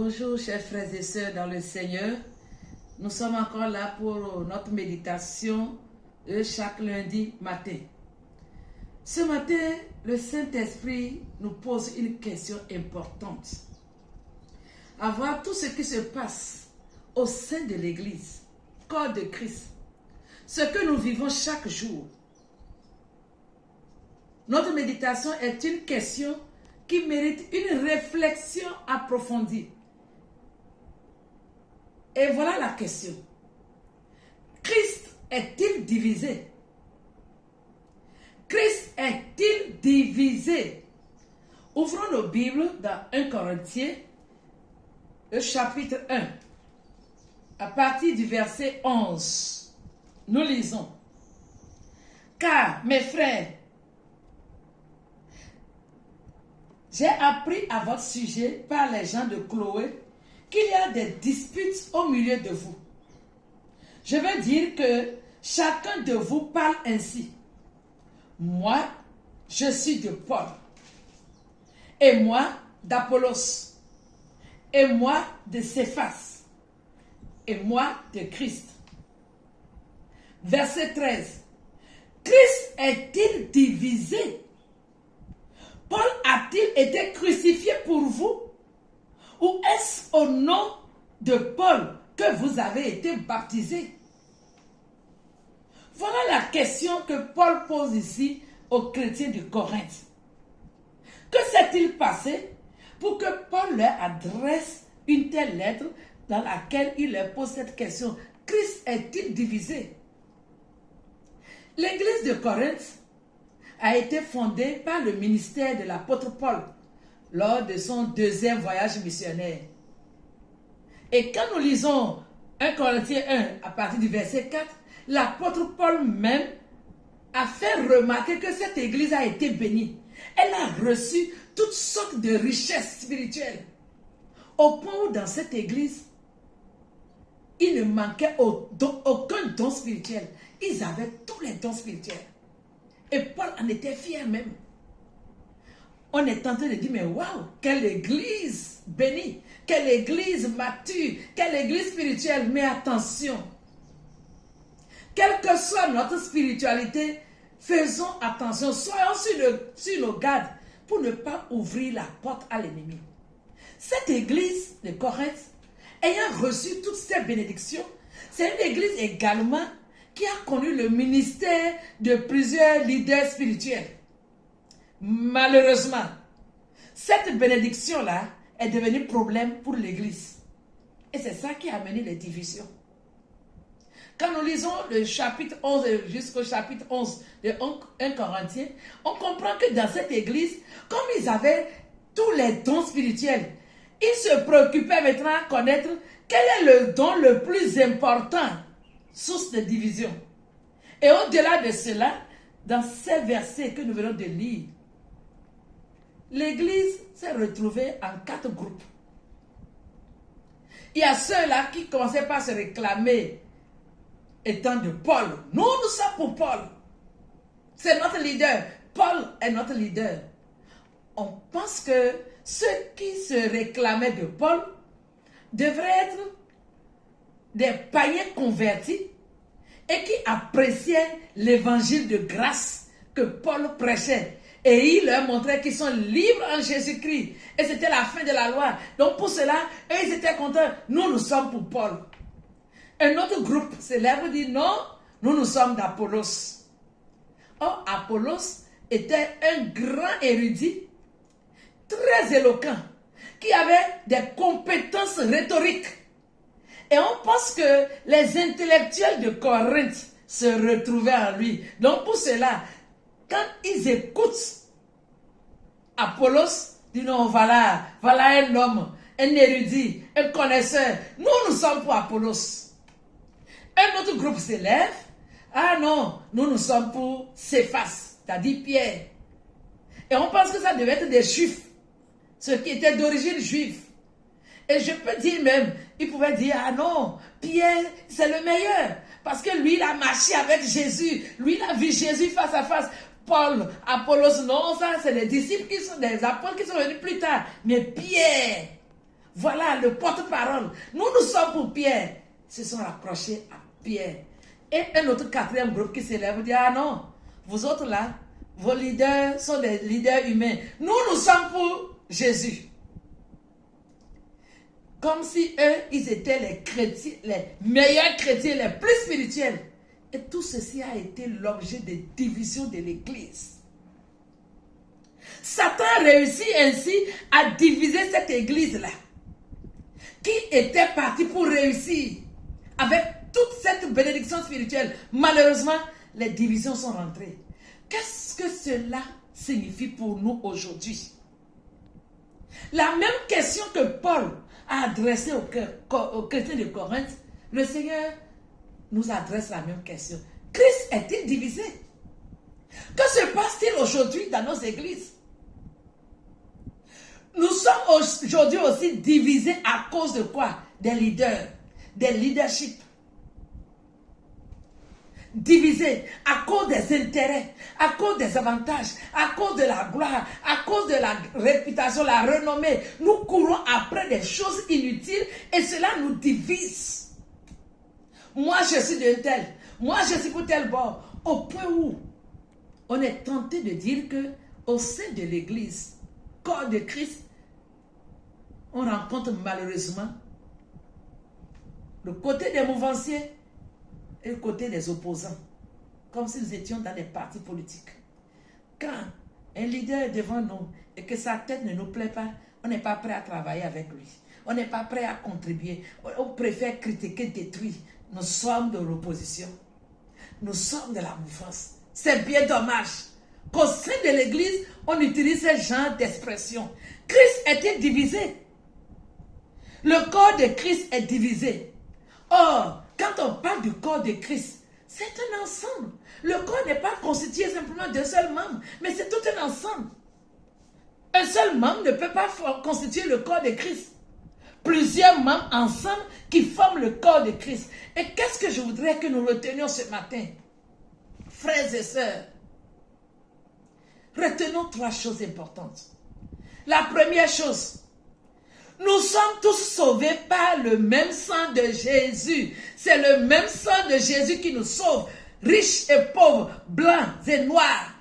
Bonjour chers frères et sœurs dans le Seigneur. Nous sommes encore là pour notre méditation de chaque lundi matin. Ce matin, le Saint-Esprit nous pose une question importante. À voir tout ce qui se passe au sein de l'Église, corps de Christ, ce que nous vivons chaque jour. Notre méditation est une question qui mérite une réflexion approfondie. Et voilà la question. Christ est-il divisé? Christ est-il divisé? Ouvrons nos Bibles dans 1 Corinthiens, le chapitre 1, à partir du verset 11. Nous lisons. Car, mes frères, j'ai appris à votre sujet par les gens de Chloé qu'il y a des disputes au milieu de vous. Je veux dire que chacun de vous parle ainsi. Moi, je suis de Paul. Et moi, d'Apollos. Et moi, de Céphas. Et moi, de Christ. Verset 13. Christ est-il divisé? Paul a-t-il été crucifié pour vous? Ou est-ce au nom de Paul que vous avez été baptisés? Voilà la question que Paul pose ici aux chrétiens de Corinthe. Que s'est-il passé pour que Paul leur adresse une telle lettre dans laquelle il leur pose cette question? Christ est-il divisé? L'église de Corinthe a été fondée par le ministère de l'apôtre Paul lors de son deuxième voyage missionnaire. Et quand nous lisons 1 Corinthiens 1 à partir du verset 4, l'apôtre Paul même a fait remarquer que cette église a été bénie. Elle a reçu toutes sortes de richesses spirituelles. Au point où dans cette église, il ne manquait aucun don spirituel. Ils avaient tous les dons spirituels. Et Paul en était fier même. On est en train de dire, mais waouh, quelle église bénie, quelle église mature, quelle église spirituelle. Mais attention, quelle que soit notre spiritualité, faisons attention, soyons sur nos gardes pour ne pas ouvrir la porte à l'ennemi. Cette église de Corinthe, ayant reçu toutes ces bénédictions, c'est une église également qui a connu le ministère de plusieurs leaders spirituels. Malheureusement, cette bénédiction-là est devenue problème pour l'église. Et c'est ça qui a amené les divisions. Quand nous lisons le chapitre 11 jusqu'au chapitre 11 de 1 Corinthiens, on comprend que dans cette église, comme ils avaient tous les dons spirituels, ils se préoccupaient maintenant à connaître quel est le don le plus important, source de division. Et au-delà de cela, dans ces versets que nous venons de lire, l'église s'est retrouvée en 4 groupes. Il y a ceux-là qui commençaient par se réclamer étant de Paul. Nous sommes pour Paul. C'est notre leader. Paul est notre leader. On pense que ceux qui se réclamaient de Paul devraient être des païens convertis et qui appréciaient l'évangile de grâce que Paul prêchait. Et il leur montrait qu'ils sont libres en Jésus-Christ. Et c'était la fin de la loi. Donc pour cela, eux, ils étaient contents. Nous sommes pour Paul. Un autre groupe se lève et dit non, nous sommes d'Apollos. Or, Apollos était un grand érudit, très éloquent, qui avait des compétences rhétoriques. Et on pense que les intellectuels de Corinthe se retrouvaient en lui. Donc pour cela, quand ils écoutent Apollos, ils disent non, voilà un homme, un érudit, un connaisseur. Nous sommes pour Apollos. Un autre groupe s'élève. Ah non, nous sommes pour Céphas, c'est-à-dire Pierre. Et on pense que ça devait être des juifs, ceux qui étaient d'origine juive. Et je peux dire même, ils pouvaient dire, ah non, Pierre, c'est le meilleur. Parce que lui, il a marché avec Jésus. Lui, il a vu Jésus face à face. Paul, Apollos, non, ça, c'est les disciples qui sont des apôtres qui sont venus plus tard. Mais Pierre, Voilà le porte-parole. Nous sommes pour Pierre. Ils se sont raccrochés à Pierre. Et un autre quatrième groupe qui s'élève dit, ah non, vous autres là, vos leaders sont des leaders humains. Nous sommes pour Jésus. Comme si eux, ils étaient les chrétiens, les meilleurs chrétiens, les plus spirituels. Et tout ceci a été l'objet de divisions de l'Église. Satan réussit ainsi à diviser cette Église-là, qui était partie pour réussir avec toute cette bénédiction spirituelle. Malheureusement, les divisions sont rentrées. Qu'est-ce que cela signifie pour nous aujourd'hui? La même question que Paul a adressée aux chrétiens de Corinthe, le Seigneur nous adresse la même question. Christ est-il divisé? Que se passe-t-il aujourd'hui dans nos églises? Nous sommes aujourd'hui aussi divisés à cause de quoi? Des leaders, des leaderships. Divisés à cause des intérêts, à cause des avantages, à cause de la gloire, à cause de la réputation, la renommée. Nous courons après des choses inutiles et cela nous divise. Moi, je suis d'un tel. Moi, je suis pour tel bord. Au point où on est tenté de dire que au sein de l'Église, corps de Christ, on rencontre malheureusement le côté des mouvanciers et le côté des opposants, comme si nous étions dans des partis politiques. Quand un leader est devant nous et que sa tête ne nous plaît pas, on n'est pas prêt à travailler avec lui. On n'est pas prêt à contribuer. On préfère critiquer, détruire. Nous sommes de l'opposition. Nous sommes de la mouvance. C'est bien dommage qu'au sein de l'Église, on utilise ce genre d'expression. Christ était divisé. Le corps de Christ est divisé. Or, quand on parle du corps de Christ, c'est un ensemble. Le corps n'est pas constitué simplement d'un seul membre, mais c'est tout un ensemble. Un seul membre ne peut pas constituer le corps de Christ. Plusieurs membres ensemble qui forment le corps de Christ. Et qu'est-ce que je voudrais que nous retenions ce matin? Frères et sœurs, retenons trois choses importantes. La première chose, nous sommes tous sauvés par le même sang de Jésus. C'est le même sang de Jésus qui nous sauve. Riches et pauvres, blancs et noirs,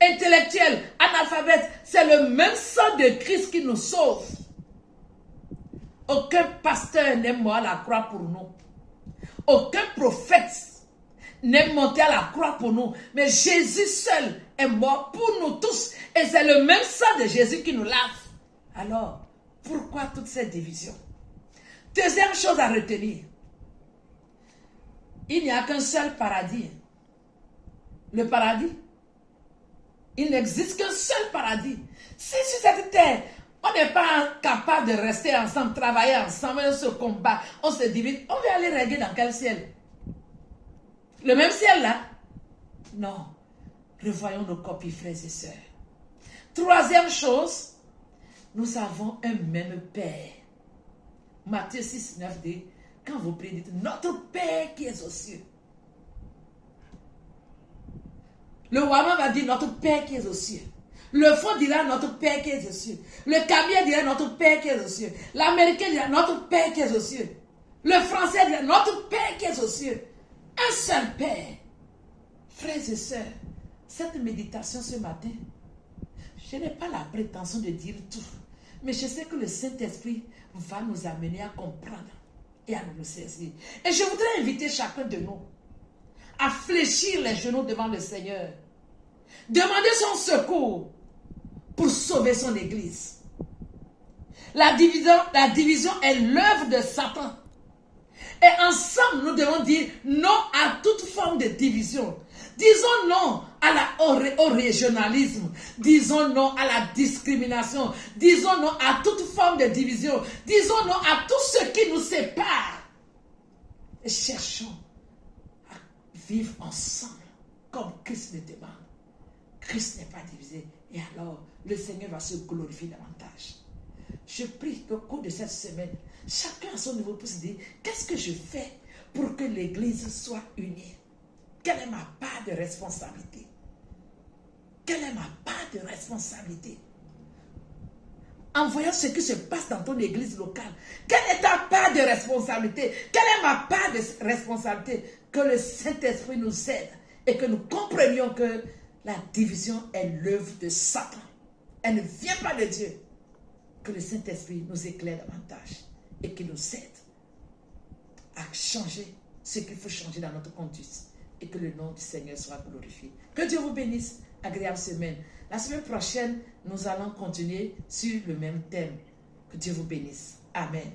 intellectuels, analphabètes. C'est le même sang de Christ qui nous sauve. Aucun pasteur n'est mort à la croix pour nous. Aucun prophète n'est monté à la croix pour nous. Mais Jésus seul est mort pour nous tous. Et c'est le même sang de Jésus qui nous lave. Alors, pourquoi toute cette division? Deuxième chose à retenir. Il n'y a qu'un seul paradis. Le paradis. Il n'existe qu'un seul paradis. Si sur cette terre, on n'est pas capable de rester ensemble, travailler ensemble, on se combat, on se divise, on va aller régler dans quel ciel? Le même ciel là? Non. Revoyons nos copies, frères et sœurs. Troisième chose, nous avons un même Père. Matthieu 6, 9 dit, quand vous priez, dites, notre Père qui est aux cieux. Le Wama va dire, notre Père qui est aux cieux. Le fond dira, notre Père qui est aux cieux. Le Camien dira, notre Père qui est aux cieux. L'Américain dira, notre Père qui est aux cieux. Le Français dira, notre Père qui est aux cieux. Un seul Père. Frères et sœurs, cette méditation ce matin, je n'ai pas la prétention de dire tout. Mais je sais que le Saint-Esprit va nous amener à comprendre et à nous saisir. Et je voudrais inviter chacun de nous à fléchir les genoux devant le Seigneur. Demander son secours pour sauver son Église. La division est l'œuvre de Satan. Et ensemble, nous devons dire non à toute forme de division. Disons non au régionalisme. Disons non à la discrimination. Disons non à toute forme de division. Disons non à tout ce qui nous sépare. Et cherchons à vivre ensemble comme Christ le demande. Christ n'est pas divisé. Et alors, le Seigneur va se glorifier davantage. Je prie qu'au cours de cette semaine, chacun à son niveau puisse dire, qu'est-ce que je fais pour que l'Église soit unie? Quelle est ma part de responsabilité? Quelle est ma part de responsabilité? en voyant ce qui se passe dans ton église locale. Quelle est ta part de responsabilité? Quelle est ma part de responsabilité? Que le Saint-Esprit nous aide et que nous comprenions que la division est l'œuvre de Satan. Elle ne vient pas de Dieu. Que le Saint-Esprit nous éclaire davantage et qu'il nous aide à changer ce qu'il faut changer dans notre conduite et que le nom du Seigneur soit glorifié. Que Dieu vous bénisse. Agréable semaine. La semaine prochaine, nous allons continuer sur le même thème. Que Dieu vous bénisse. Amen.